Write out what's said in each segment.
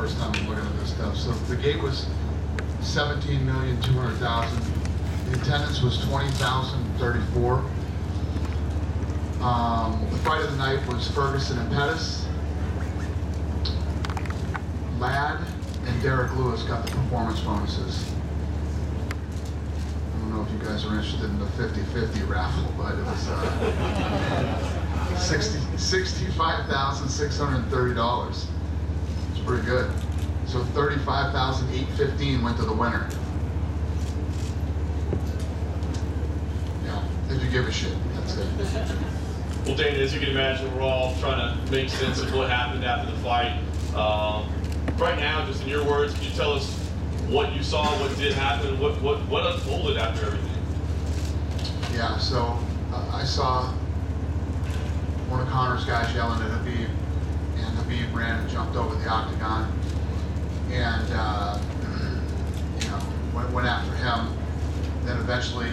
first time I'm looking at this stuff. So the gate was 17,200,000. The attendance was 20,034. The fight of the night was Ferguson and Pettis. Ladd and Derek Lewis got the performance bonuses. I don't know if you guys are interested in the 50-50 raffle, but it was $65,630. It's pretty good. So $35,815 went to the winner. Yeah, if you give a shit, that's it. Well, Dana, as you can imagine, we're all trying to make sense of what happened after the fight. Right now, just in your words, can you tell us what you saw, what did happen, what unfolded after everything? Yeah, so I saw one of Conor's guys yelling at Khabib, and Khabib ran and jumped over the octagon, and went after him. Then eventually,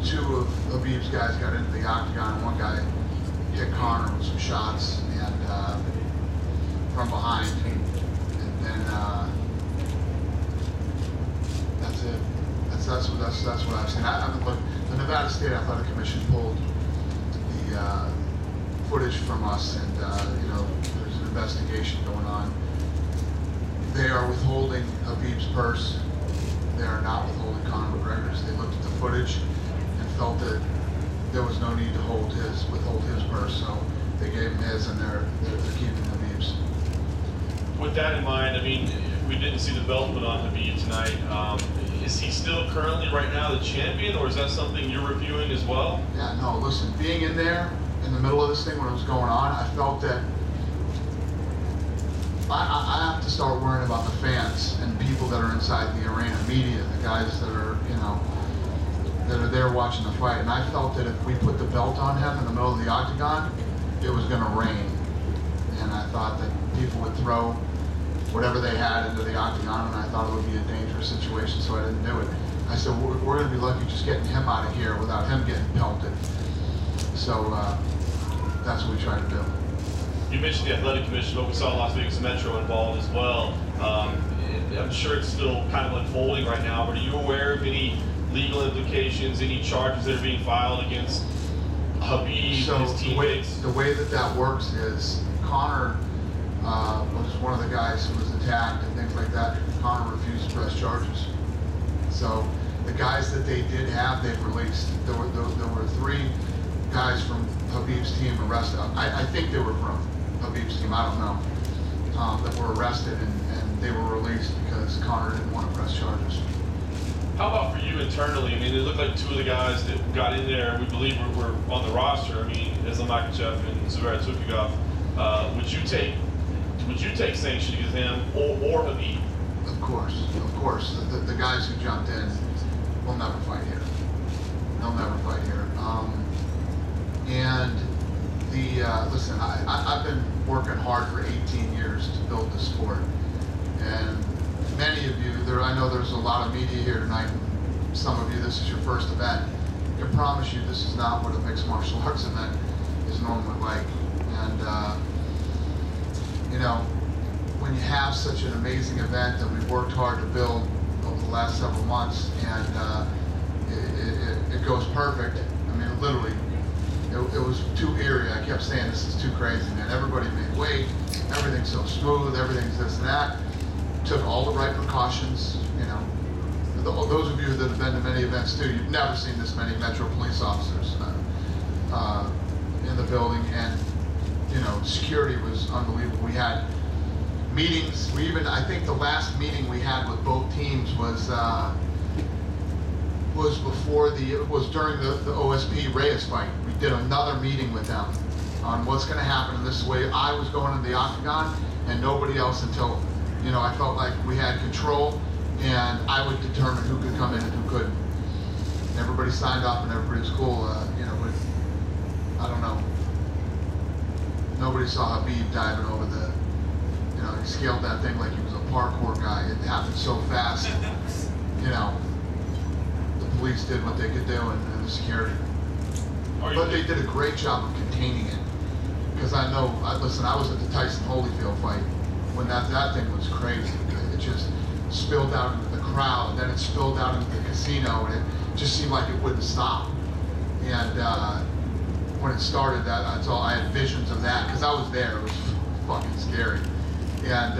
two of Khabib's guys got into the octagon. One guy hit Conor with some shots and from behind, and then that's it. That's what I've seen. Look, the Nevada State Athletic Commission pulled the footage from us, and there's an investigation going on. They are withholding Khabib's purse. They are not withholding Conor McGregor's. They looked at the footage and felt that there was no need to withhold his purse, so they gave him his, and they're keeping Khabib's. With that in mind, I mean, we didn't see the belt put on Khabib tonight. Is he still currently right now the champion, or is that something you're reviewing as well? Yeah, no, listen, being in there in the middle of this thing when it was going on, I felt that I have to start worrying about the fans and people that are inside the arena, media, the guys that are, that are there watching the fight. And I felt that if we put the belt on him in the middle of the octagon, it was going to rain. And I thought that people would throw whatever they had into the octagon, and I thought it would be a dangerous situation, so I didn't do it. I said, we're going to be lucky just getting him out of here without him getting pelted. So that's what we tried to do. You mentioned the Athletic Commission, but we saw Las Vegas Metro involved as well. I'm sure it's still kind of unfolding right now, but are you aware of any legal implications, any charges that are being filed against Khabib, so his teammates? The way that works is Conor was one of the guys who was attacked and things like that. Conor refused to press charges. So the guys that they did have, they've released. There were 3 guys from Khabib's team arrested. I think they were from Khabib's team, I don't know, that were arrested, and they were released because Conor didn't want to press charges. How about for you internally? I mean, it looked like 2 of the guys that got in there, we believe were on the roster. I mean, Islam Makhachev and Zubair Tukhugov. Would you take sanction against him or Khabib? Of course. The guys who jumped in will never fight here. They'll never fight here. Listen, I've been working hard for 18 years to build the sport, and many of you, I know there's a lot of media here tonight, and some of you, this is your first event. I can promise you this is not what a mixed martial arts event is normally like. And when you have such an amazing event that we've worked hard to build over the last several months, and it goes perfect. I mean, literally, it was too eerie. I kept saying, this is too crazy, man. Everybody made weight, everything's so smooth, everything's this and that. Took all the right precautions, Those of you that have been to many events too, you've never seen this many Metro police officers in the building, and security was unbelievable. We had meetings. I think the last meeting we had with both teams was during the OSP Reyes fight. We did another meeting with them on what's going to happen in this way. I was going into the octagon, and nobody else until I felt like we had control, and I would determine who could come in and who couldn't. And everybody signed off, and everybody was cool. But I don't know. Nobody saw Khabib diving over the. He scaled that thing like he was a parkour guy. It happened so fast. The police did what they could do, and the security. But they did a great job of containing it. Because I was at the Tyson Holyfield fight, when that thing was crazy. It just spilled out into the crowd, and then it spilled out into the casino, and it just seemed like it wouldn't stop. And when it started, that's all. I had visions of that because I was there. It was fucking scary, and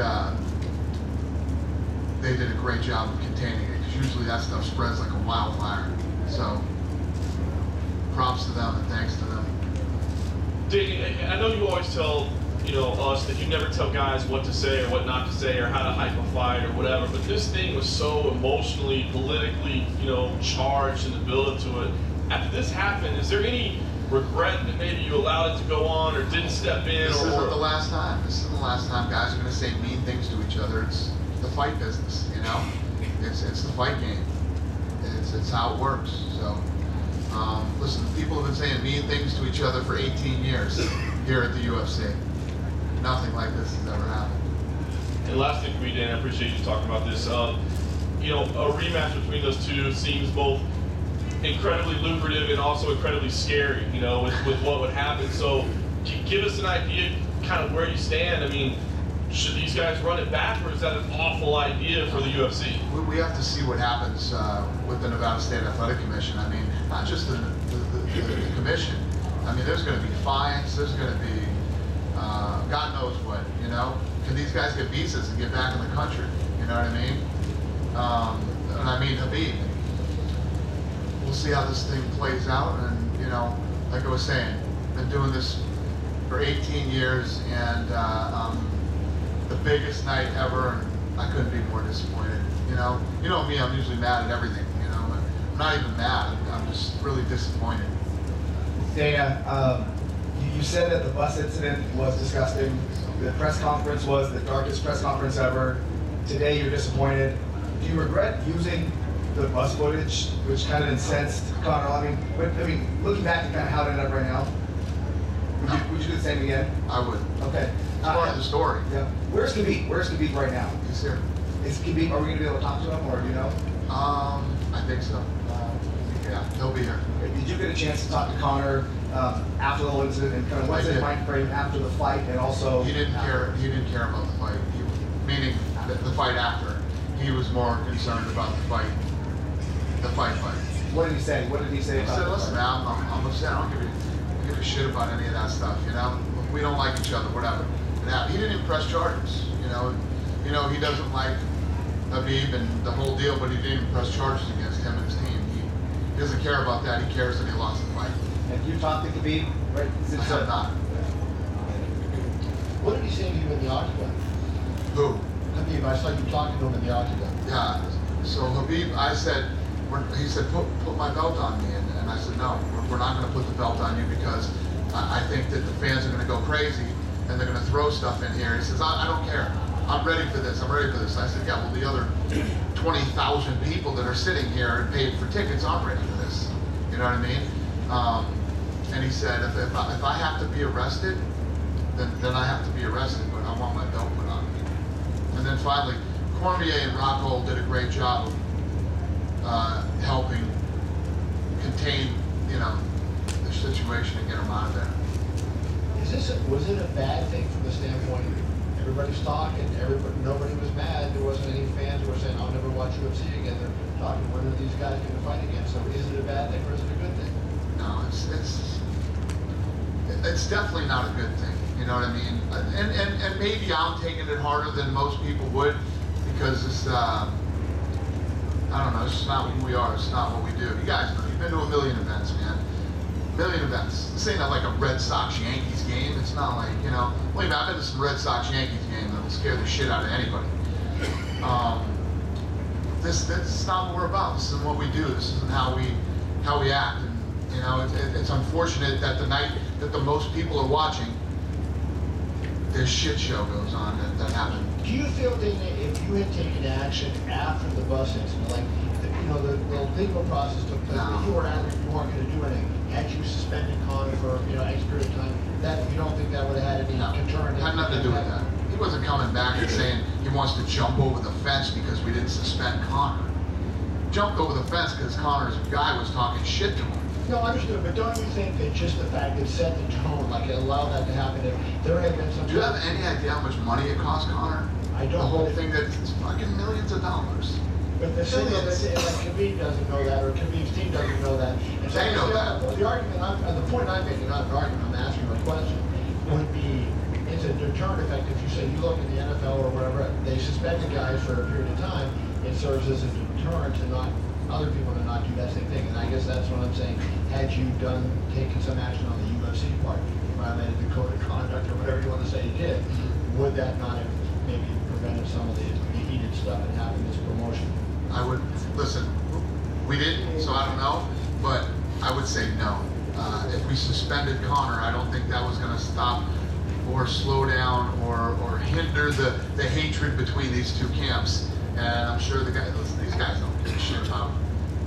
they did a great job of containing it because usually that stuff spreads like a wildfire. So props to them and thanks to them. Dave, I know you always tell us that you never tell guys what to say or what not to say or how to hype a fight or whatever, but this thing was so emotionally, politically, charged in the build to it. After this happened, is there any regret that maybe you allowed it to go on or didn't step in? This isn't the last time. This isn't the last time guys are going to say mean things to each other. It's the fight business, It's the fight game. It's how it works. So, listen, people have been saying mean things to each other for 18 years here at the UFC. Nothing like this has ever happened. And last thing for me, Dan, I appreciate you talking about this. A rematch between those two seems both incredibly lucrative and also incredibly scary, with what would happen. So give us an idea kind of where you stand. I mean, should these guys run it back, or is that an awful idea for the UFC? We have to see what happens with the Nevada State Athletic Commission. I mean, not just the commission. I mean, there's going to be fines. There's going to be God knows what, Can these guys get visas and get back in the country? You know what I mean? And I mean Khabib. We'll see how this thing plays out. And, like I was saying, been doing this for 18 years and the biggest night ever, and I couldn't be more disappointed. You know me, I'm usually mad at everything, but I'm not even mad. I'm just really disappointed. Dana, you said that the bus incident was disgusting. The press conference was the darkest press conference ever. Today you're disappointed. Do you regret using the bus footage, which kind of incensed Conor? I mean, looking back at kind of how it ended up right now, would you do the same again? I would. Okay. It's part of the story. Yeah. Where's Khabib? Where's Khabib right now? He's here. Is Khabib? Are we going to be able to talk to him, or do you know? I think so. Yeah, he'll be here. Did you get a chance to talk to Conor after the whole incident, and kind of what's his mind frame after the fight, and also he didn't care. He didn't care about the fight. Meaning the fight after. He was more concerned about the fight. The fight. What did he say? What did he say? He said, "Listen, man, I'm upset. I don't give a shit about any of that stuff. We don't like each other. Whatever." And he didn't even press charges. He doesn't like Khabib and the whole deal, but he didn't even press charges against him and his team. He doesn't care about that. He cares that he lost the fight. Have you talked to Khabib? Right? I have not. What did he say to you in the octagon? Who? Khabib, I saw you talking to him in the octagon. Yeah. So Khabib, he said, put my belt on me. And I said, no, we're not going to put the belt on you because I think that the fans are going to go crazy and they're going to throw stuff in here. He says, I don't care. I'm ready for this. I said, yeah, well, the other 20,000 people that are sitting here and paid for tickets, I'm ready for this. You know what I mean? And he said, if I have to be arrested, then I have to be arrested, but I want my belt put on me. And then finally, Cormier and Rockhold did a great job of helping contain, the situation and get him out of there. Was it a bad thing from the standpoint everybody's talking, nobody was mad, there wasn't any fans who were saying, I'll never watch UFC again, they're talking, when are these guys going to fight again? So is it a bad thing or is it a good thing? No, it's definitely not a good thing, you know what I mean? And maybe I'm taking it harder than most people would because it's, I don't know, it's just not who we are, it's not what we do. You guys know, you've been to a million events, man. Million events. This ain't not like a Red Sox-Yankees game. It's not like, I've been to some Red Sox-Yankees games that'll scare the shit out of anybody. This is not what we're about. This isn't what we do. This isn't how we act. And, it's unfortunate that the night that the most people are watching, this shit show goes on that happened. Do you feel, Dana, if you had taken action after the bus incident, like, the legal process took place, No. but you weren't going to do anything, had you suspended Conor for, X period of time, that you don't think that would have had any deterrent? It had nothing to do with that. He wasn't coming back and saying he wants to jump over the fence because we didn't suspend Conor. Jumped over the fence because Conor's guy was talking shit to him. No, I understood, but don't you think that just the fact it set the tone, like it allowed that to happen, if there had been some... Do you have any idea how much money it cost Conor? I don't. The whole thing, that's fucking millions of dollars. But the thing is, like Khabib doesn't know that, or Khabib's team doesn't know that. And so They know that. The argument, the point I'm making, not an argument, I'm asking a question, would be, it's a deterrent effect if you say, you look at the NFL or whatever, they suspend the guys for a period of time, it serves as a deterrent to not, other people to not do that same thing. And I guess that's what I'm saying, had you taken some action on the UFC part, violated the code of conduct or whatever you want to say you did, would that not have maybe prevented some of the heated stuff that happened in this promotion? I would, listen, we didn't, so I don't know, but I would say no. If we suspended Conor, I don't think that was going to stop or slow down or hinder the hatred between these two camps. And I'm sure these guys don't give a shit about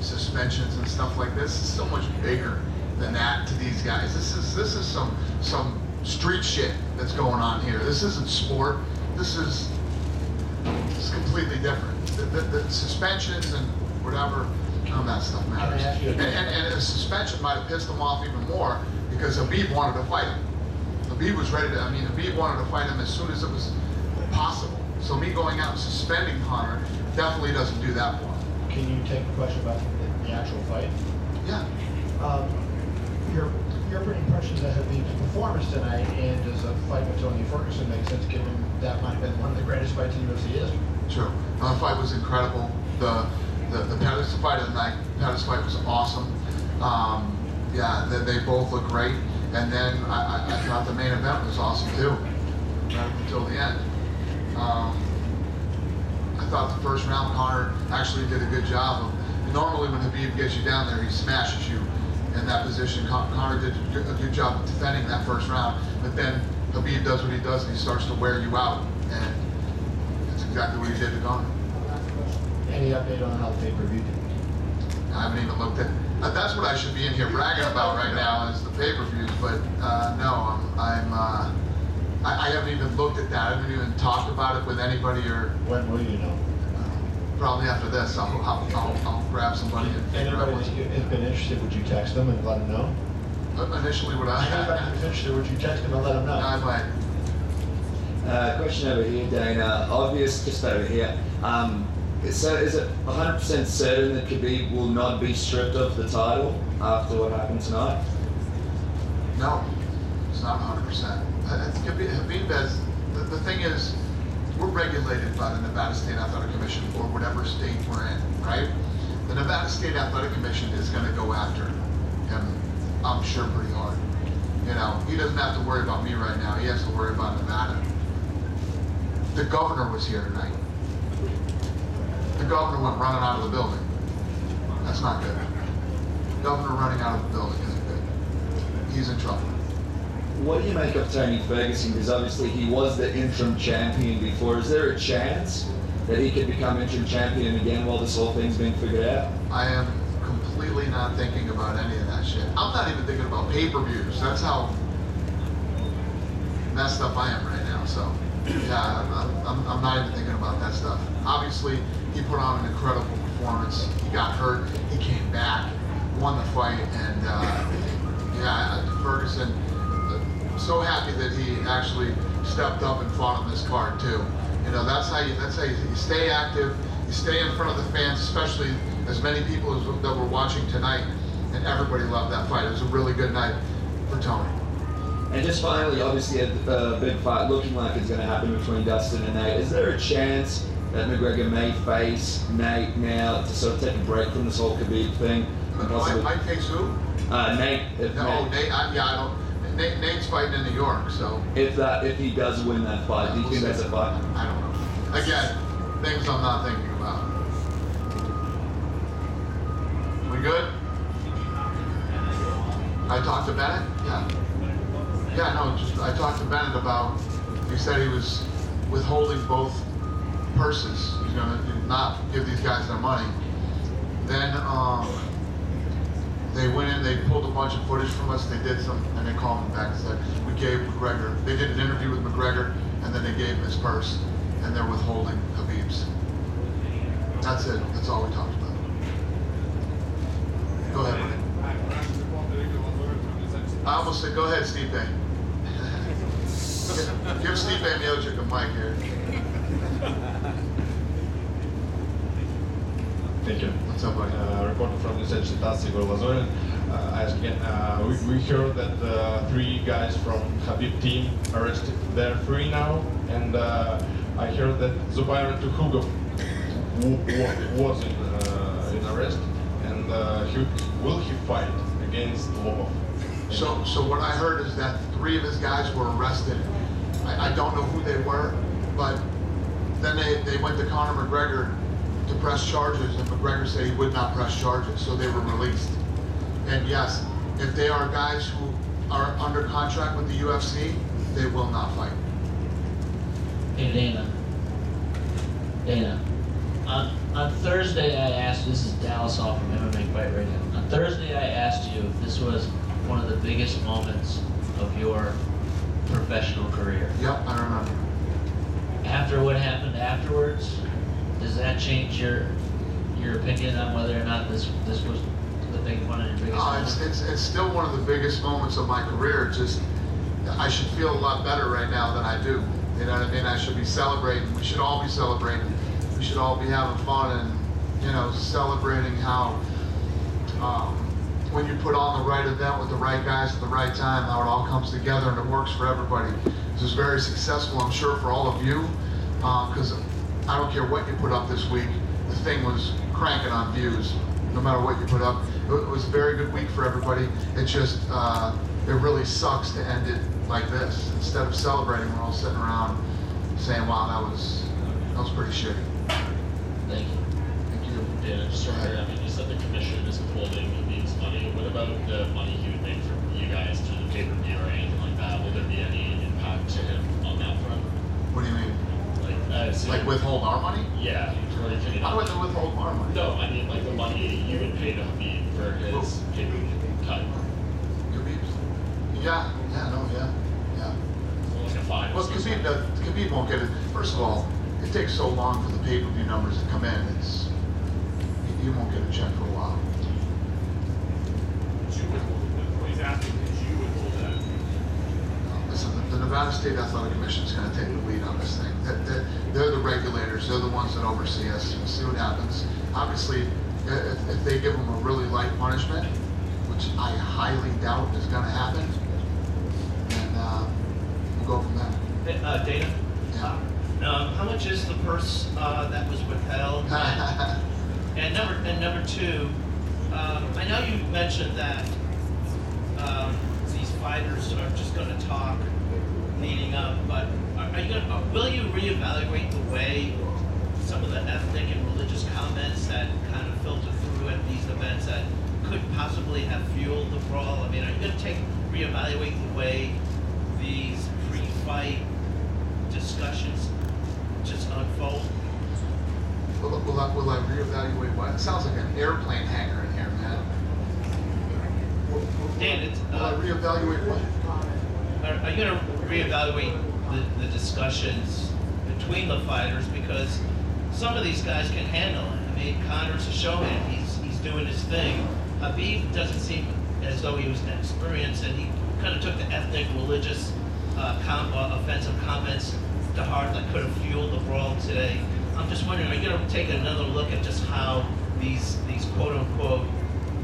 suspensions and stuff like this. It's so much bigger than that to these guys. This is some street shit that's going on here. This isn't sport. This is completely different. The suspensions and whatever, none of that stuff matters. And the suspension might have pissed them off even more because Khabib wanted to fight him. Khabib was ready to, Khabib wanted to fight him as soon as it was possible. So me going out and suspending Conor definitely doesn't do that for him. Can you take a question about the actual fight? Yeah. Your pretty impressions of Khabib's performance tonight, and does a fight with Tony Ferguson make sense, given that might have been one of the greatest fights in UFC history? True. The fight was incredible. The Pettis fight of the night, Pettis fight was awesome. They both look great. And then I thought the main event was awesome too, right up until the end. I thought the first round Conor actually did a good job of, normally when Khabib gets you down there, he smashes you in that position. Conor did a good job of defending that first round, but then Khabib does what he does and he starts to wear you out, and that's exactly what he did to Conor. Any update on how the pay-per-view did? I haven't even looked at. That's what I should be in here bragging about right now is the pay-per-views, but no, I haven't even looked at that. I haven't even talked about it with anybody or. When will you know? Probably after this, I'll grab somebody and figure out Anybody what's. that has been interested, would you text them and let them know? Initially, what Anybody who's interested, would you text them and let them know? I might. Question over here, Dana. Obvious, just over here. So is it 100% certain that Khabib will not be stripped of the title after what happened tonight? No, it's not 100%. Khabib has, the thing is, we're regulated by the Nevada State Athletic Commission or whatever state we're in, right? The Nevada State Athletic Commission is going to go after him, I'm sure, pretty hard. You know, he doesn't have to worry about me right now. He has to worry about Nevada. The governor was here tonight. The governor went running out of the building. That's not good. Governor running out of the building isn't good. He's in trouble. What do you make of Tony Ferguson? Because obviously he was the interim champion before. Is there a chance that he could become interim champion again while this whole thing's being figured out? I am completely not thinking about any of that shit. I'm not even thinking about pay-per-views. That's how messed up I am right now. So, yeah, I'm not even thinking about that stuff. Obviously, he put on an incredible performance. He got hurt. He came back, won the fight, and Ferguson. So happy that he actually stepped up and fought on this card too. You know, that's how you stay active. You stay in front of the fans, especially as many people that were watching tonight, and everybody loved that fight. It was a really good night for Tony. And just finally, obviously a big fight looking like it's going to happen between Dustin and Nate. Is there a chance that McGregor may face Nate now to sort of take a break from this whole Khabib thing? Might face who? Nate. Nate. I don't. Nate's fighting in New York, so. If he does win that fight, do you think that's a fight? I don't know. Again, things I'm not thinking about. We good? I talked to Bennett? Yeah. Yeah, no, I talked to Bennett about, he said he was withholding both purses. He's gonna not give these guys their money. Then, they went in, they pulled a bunch of footage from us, they did some, and they called me back and said, we gave McGregor, they did an interview with McGregor, and then they gave him his purse, and they're withholding Khabib's. That's it, that's all we talked about. Go ahead, buddy. I almost said, go ahead, Stipe. Give Stipe Miocic a mic here. Thank you. What's up, buddy? Reporter from the Stats, Igor Lazorin. I ask again, we heard that 3 guys from Khabib team arrested. They're free now, and I heard that Zubair Tukhugov was in arrest, and will he fight against Lobov? So what I heard is that 3 of his guys were arrested. I don't know who they were, but then they went to Conor McGregor to press charges, and McGregor said he would not press charges, so they were released. And yes, if they are guys who are under contract with the UFC, they will not fight. Hey, Dana. On Thursday I asked, this is Dallas Hall from MMA Fight Radio. On Thursday I asked you if this was one of the biggest moments of your professional career. Yep, I remember. After what happened afterwards, does that change your opinion on whether or not this was one of your biggest moments? It's still one of the biggest moments of my career. Just, I should feel a lot better right now than I do. You know what I mean? I should be celebrating. We should all be celebrating. We should all be having fun and, celebrating how when you put on the right event with the right guys at the right time, how it all comes together and it works for everybody. This was very successful, I'm sure, for all of you, because I don't care what you put up this week, the thing was cranking on views, no matter what you put up. It was a very good week for everybody. It just, it really sucks to end it like this. Instead of celebrating, we're all sitting around saying, wow, that was pretty shitty. Thank you. Thank you. Dan, just wondering, I mean, you said the commission is withholding Khabib's money. What about the money he would make from you guys through the pay-per-view or anything like that? Will there be any impact to him on that front? What do you mean? Like Withhold our money? Yeah. Or if you How do I have to withhold our money? No, I mean like the money you would pay to Khabib for his pay-per-view cut. Yeah. Like a fine. Well, Khabib won't get it. First of all, it takes so long for the pay-per-view numbers to come in. You won't get a check for a while. He's asking, did you withhold that? Listen, the Nevada State Athletic Commission is going to take the lead on this thing. They're the regulators. They're the ones that oversee us. We'll see what happens. Obviously, if they give them a really light punishment, which I highly doubt is going to happen, then we'll go from there. Dana? Yeah. How much is the purse that was withheld? And number 2, I know you mentioned that these fighters are just going to talk leading up, but will you reevaluate the way some of the ethnic and religious comments that kind of filter through at these events that could possibly have fueled the brawl? I mean, are you going to reevaluate the way these pre-fight discussions just unfold? Will I reevaluate what? It sounds like an airplane hangar in here, man. Dan, Will I reevaluate what? Are you going to reevaluate the discussions between the fighters, because some of these guys can handle it? I mean, Conor's a showman. He's doing his thing. Khabib doesn't seem as though he was inexperienced, and he kind of took the ethnic, religious, offensive comments to heart that could have fueled the brawl today. I'm just wondering, are you going to take another look at just how these quote-unquote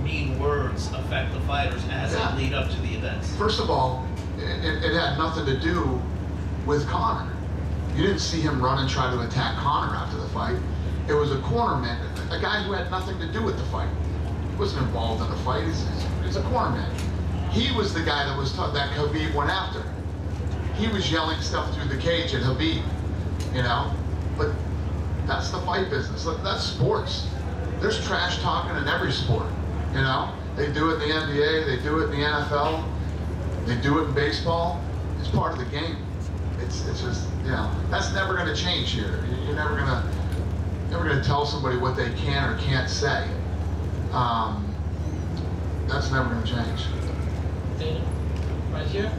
mean words affect the fighters as they lead up to the events? First of all, it had nothing to do with Conor. You didn't see him run and try to attack Conor after the fight. It was a cornerman, a guy who had nothing to do with the fight. He wasn't involved in the fight. He's a cornerman. He was the guy that Khabib went after. He was yelling stuff through the cage at Khabib, But that's the fight business. That's sports. There's trash talking in every sport, They do it in the NBA, they do it in the NFL, they do it in baseball. It's part of the game. It's just, that's never going to change here. You're never going to tell somebody what they can or can't say. That's never going to change. Dana, right here.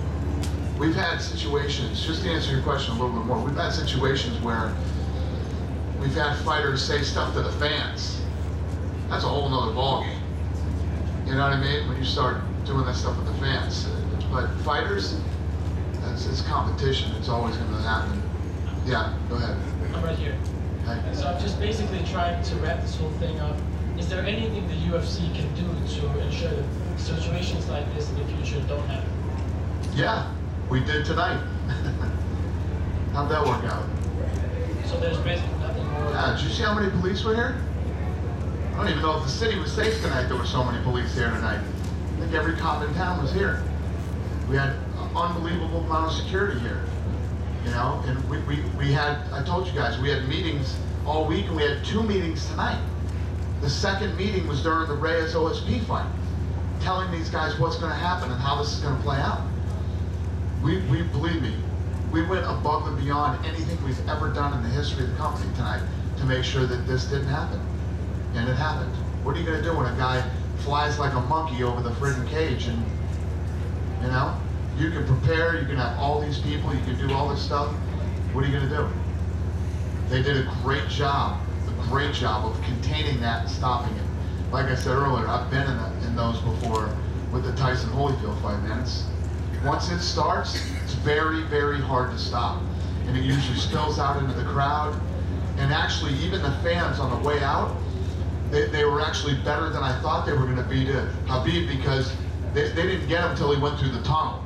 We've had situations, just to answer your question a little bit more, we've had situations where we've had fighters say stuff to the fans. That's a whole nother ballgame. You know what I mean? When you start doing that stuff with the fans. But fighters, it's competition. It's always going to happen. Yeah, go ahead. I'm right here. Okay. So I'm just basically trying to wrap this whole thing up. Is there anything the UFC can do to ensure that situations like this in the future don't happen? Yeah, we did tonight. How'd that work out? So there's basically nothing more. Yeah, did you see how many police were here? I don't even know if the city was safe tonight. There were so many police here tonight. I think every cop in town was here. We had an unbelievable amount of security here. You know, and we had, I told you guys, we had meetings all week, and we had 2 meetings tonight. The second meeting was during the Reyes OSP fight, telling these guys what's going to happen and how this is going to play out. We believe me, we went above and beyond anything we've ever done in the history of the company tonight to make sure that this didn't happen. And it happened. What are you going to do when a guy flies like a monkey over the friggin' cage? And, you know, you can prepare, you can have all these people, you can do all this stuff. What are you going to do? They did a great job of containing that and stopping it. Like I said earlier, I've been in those before with the Tyson Holyfield fight, man. Once it starts, it's very, very hard to stop. And it usually spills out into the crowd. And actually, even the fans on the way out, they were actually better than I thought they were going to be to Khabib, because they didn't get him until he went through the tunnel.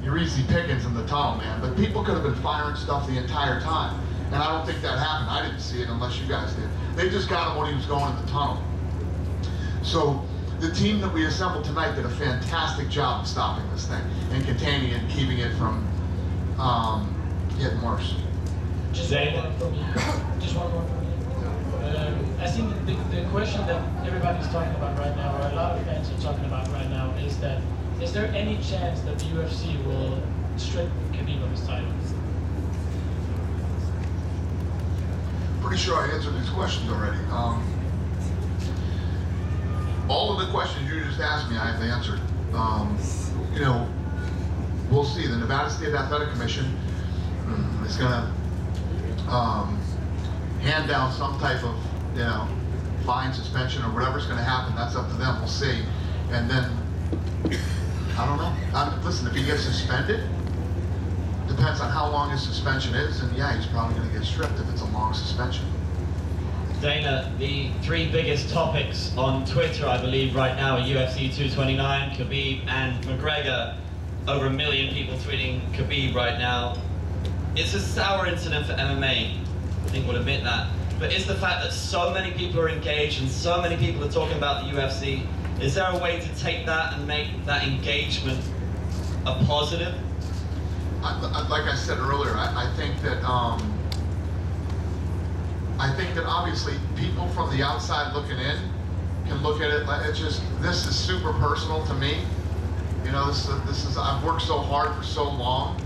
You're easy pickings in the tunnel, man. But people could have been firing stuff the entire time. And I don't think that happened. I didn't see it unless you guys did. They just got him when he was going in the tunnel. So the team that we assembled tonight did a fantastic job of stopping this thing and containing it and keeping it from getting worse. Just one more from you. Just one more from you. I think the question that everybody's talking about right now, or a lot of fans are talking about right now, is that is there any chance that the UFC will strip Khabib of his title? Pretty sure I answered these questions already. All of the questions you just asked me, I have answered. You know, we'll see. The Nevada State Athletic Commission is going to hand down some type of, you know, fine, suspension, or whatever's going to happen. That's up to them. We'll see. And then, I don't know. Listen, if he gets suspended, depends on how long his suspension is, and yeah, he's probably going to get stripped if it's a long suspension. Dana, the 3 biggest topics on Twitter, I believe, right now are UFC 229, Khabib, and McGregor. Over 1 million people tweeting Khabib right now. It's a sour incident for MMA. I think we'll admit that. But is the fact that so many people are engaged and so many people are talking about the UFC, is there a way to take that and make that engagement a positive? Like I said earlier, I think that obviously people from the outside looking in can look at it like it's just, this is super personal to me. You know, this is I've worked so hard for so long,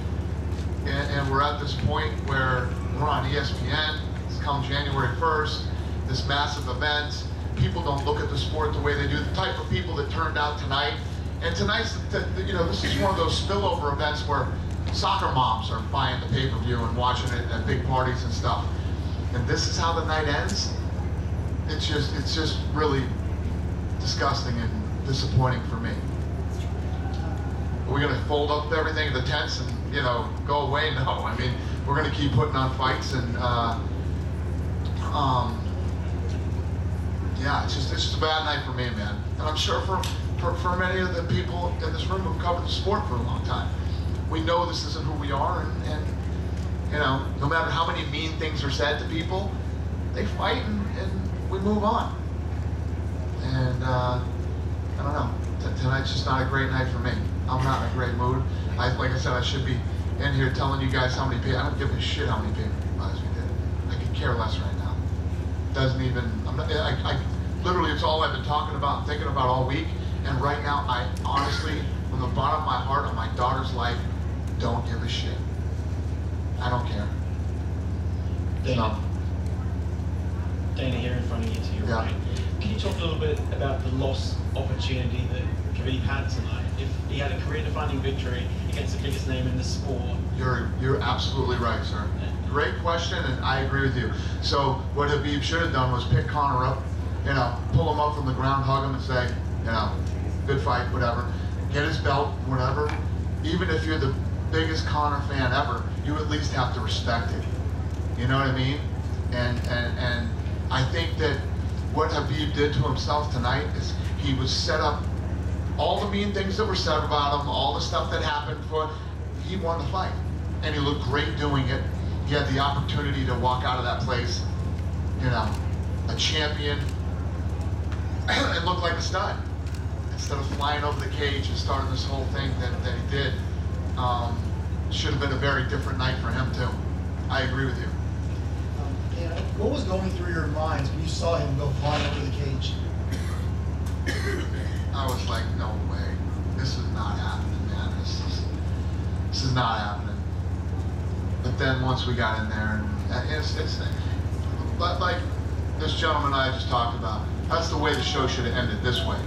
and we're at this point where we're on ESPN. It's come January 1st, this massive event. People don't look at the sport the way they do. The type of people that turned out tonight, and tonight's, you know, this is one of those spillover events where soccer moms are buying the pay-per-view and watching it at big parties and stuff. And this is how the night ends. It's just really disgusting and disappointing for me. Are we gonna fold up everything in the tents and, you know, go away? No, I mean, we're gonna keep putting on fights, and yeah, it's just a bad night for me, man. And I'm sure for many of the people in this room who've covered the sport for a long time. We know this isn't who we are, and you know, no matter how many mean things are said to people, they fight and we move on. And I don't know, tonight's just not a great night for me. I'm not in a great mood. Like I said, I should be in here telling you guys how many people. I don't give a shit how many pay-per-views we did. I could care less right now. Doesn't even. I literally, it's all I've been talking about and thinking about all week. And right now, I honestly, from the bottom of my heart, on my daughter's life, don't give a shit. I don't care. Dana, here in front of you to your right. Can you talk a little bit about the lost opportunity that Khabib had tonight? If he had a career-defining victory against the biggest name in the sport. You're absolutely right, sir. Great question, and I agree with you. So what Khabib should have done was pick Conor up, you know, pull him up from the ground, hug him, and say, you know, good fight, whatever. Get his belt, whatever, even if you're the biggest Conor fan ever, you at least have to respect it. You know what I mean? And I think that what Khabib did to himself tonight is he was set up, all the mean things that were said about him, all the stuff that happened he won the fight. And he looked great doing it. He had the opportunity to walk out of that place, you know, a champion and look like a stud. Instead of flying over the cage and starting this whole thing that he did, should have been a very different night for him too. I agree with you. What was going through your minds when you saw him go flying over the cage? I was like, no way. This is not happening, man. This is not happening. But then once we got in there, and it's like this gentleman I just talked about, that's the way the show should have ended, this way.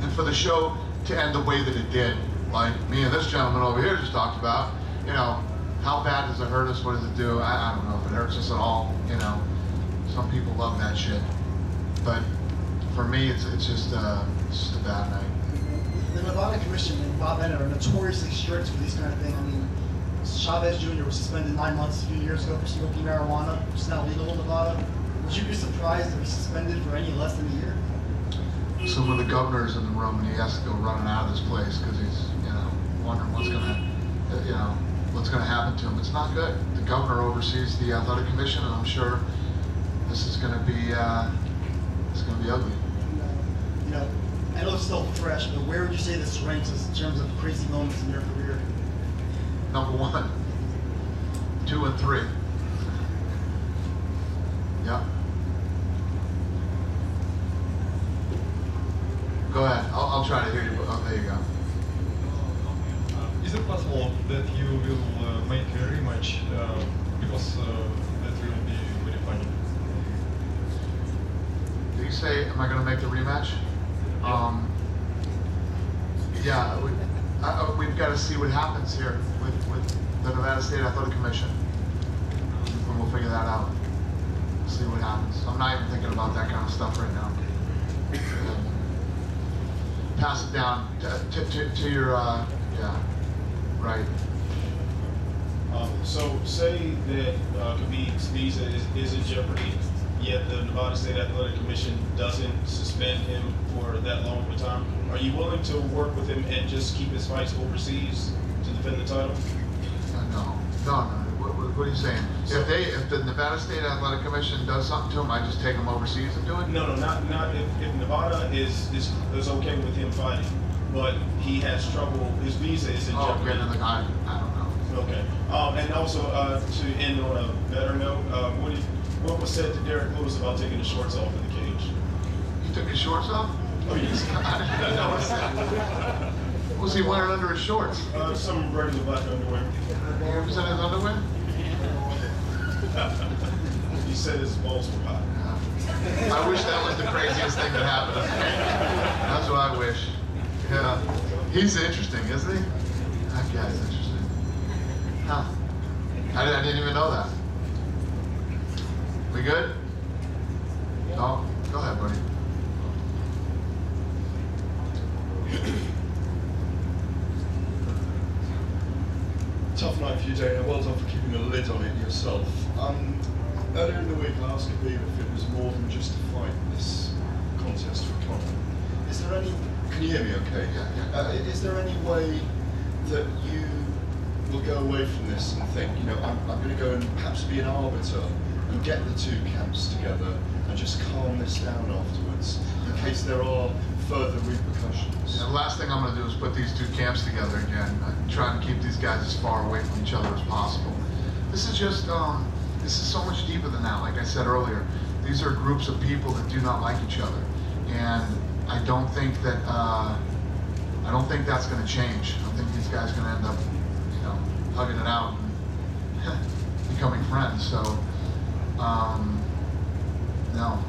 And for the show to end the way that it did, like me and this gentleman over here just talked about, you know, how bad does it hurt us? What does it do? I don't know if it hurts us at all, you know. Some people love that shit. But for me, it's just a bad night. The Nevada Commission and Bob Bennett are notoriously strict for these kind of things. I mean, Chavez Jr. was suspended 9 months a few years ago for smoking marijuana, which is now legal in Nevada. Would you be surprised to be suspended for any less than a year? So when the governor's in the room and he has to go running out of this place because he's, you know, wondering what's gonna happen to him, it's not good. The governor oversees the athletic commission, and I'm sure this is gonna be ugly. You know, I know it's still fresh, but where would you say this ranks in terms of crazy moments in your career? Number 1, 2, and 3. Yeah. Go ahead. I'll try to hear you. Oh, there you go. Is it possible that you will make a rematch because that will be very funny? Did you say, am I going to make the rematch? Yeah, we've got to see what happens here with the Nevada State Athletic Commission, and we'll figure that out. See what happens. I'm not even thinking about that kind of stuff right now. Pass it down to your, yeah, right. So say that Khabib's visa is in jeopardy, yet the Nevada State Athletic Commission doesn't suspend him for that long of a time. Are you willing to work with him and just keep his fights overseas to defend the title? No. What are you saying? If the Nevada State Athletic Commission does something to him, I just take him overseas and do it? No, not if Nevada is okay with him fighting, but he has trouble. His visa is in jeopardy. Okay, I don't know. Okay. And also to end on a better note, what was said to Derek Lewis about taking his shorts off in the cage? He took his shorts off? Oh yes. What was he wearing under his shorts? Some regular black underwear. What was in his underwear? He said his balls were hot. I wish that was the craziest thing that happened to me. That's what I wish. Yeah. He's interesting, isn't he? That guy's interesting. Huh. I didn't even know that. We good? No? Go ahead, buddy. Tough night for you, Dana. Well done for keeping a lid on it yourself. Earlier in the week, I asked Khabib if it was more than just a fight, this contest for Conor. Is there any? Can you hear me? Okay. Yeah. Is there any way that you will go away from this and think, you know, I'm going to go and perhaps be an arbiter and get the two camps together and just calm this down afterwards, in case there are further repercussions? Yeah, the last thing I'm going to do is put these two camps together again. I'm trying to keep these guys as far away from each other as possible. This is just, this is so much deeper than that. Like I said earlier, these are groups of people that do not like each other, and I don't think that's going to change. I don't think these guys are going to end up, you know, hugging it out and becoming friends. So, no.